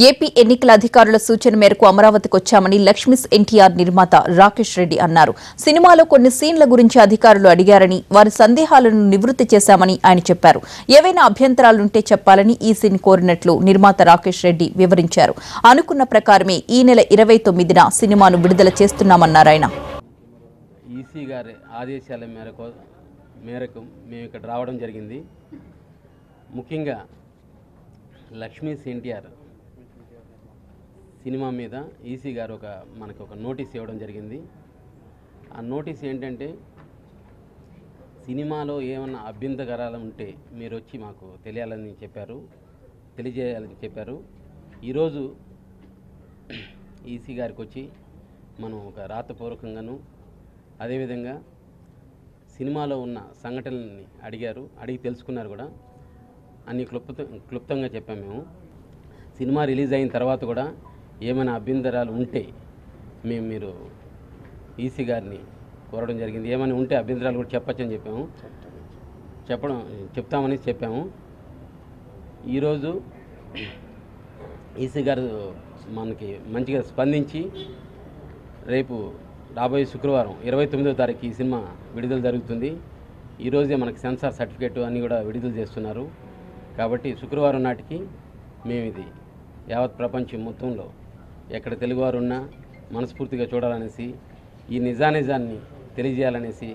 AP ఎన్నికల అధికారుల సూచన మేరకు అమరావతికి వచ్చామని లక్ష్మీస్ ఎన్టీఆర్ నిర్మాత రాకేష్ రెడ్డి అన్నారు. సినిమాలో కొన్ని సీన్ల గురించి అధికారులు అడిగారని, వారి సందేహాలను నివృత్తి చేశామని ఆయన చెప్పారు. ఏవైనా అభ్యంతరాలుంటే చెప్పాలని ఈసీని కోరినట్లు నిర్మాత రాకేష్ రెడ్డి వివరించారు. అనుకున్న ప్రకారమే ఈ నెల 29న సినిమాను విడుదల చేస్తున్నామన్నారు ఆయన. ఈసీ గారి ఆదేశాల మేరకు మేము ఇక్కడ రావడం జరిగింది. ముఖ్యంగా లక్ష్మీస్ ఎన్టీఆర్ సినిమా మీద ఈసీ గారు మనకు ఒక నోటీస్ ఇవ్వడం జరిగింది. ఆ నోటీస్ ఏంటంటే, సినిమాలో ఏమన్నా అభ్యంతరాలు ఉంటే మీరు వచ్చి మాకు తెలియజేయాలని చెప్పారు. ఈరోజు ఈసీ గారికి వచ్చి మనం ఒక రాతపూర్వకంగాను, అదేవిధంగా సినిమాలో ఉన్న సంఘటనల్ని అడిగి తెలుసుకున్నారు కూడా. అన్ని క్లుప్తంగా చెప్పాము. మేము సినిమా రిలీజ్ అయిన తర్వాత కూడా ఏమైనా అభ్యంతరాలు ఉంటే మీరు ఈసీ గారిని కోరడం జరిగింది. ఏమైనా ఉంటే అభ్యంతరాలు కూడా చెప్పచ్చని చెప్తామని చెప్పాము. ఈరోజు ఈసీ గారు మనకి మంచిగా స్పందించి రేపు రాబోయే శుక్రవారం 29వ తారీఖు ఈ సినిమా విడుదల జరుగుతుంది. ఈరోజే మనకి సెన్సార్ సర్టిఫికేట్ అన్నీ కూడా విడుదల చేస్తున్నారు. కాబట్టి శుక్రవారం నాటికి మేము ఇది యావత్ ప్రపంచం మొత్తంలో ఎక్కడ తెలుగువారు ఉన్నా మనస్ఫూర్తిగా చూడాలనేసి, ఈ నిజాన్ని తెలియజేయాలనేసి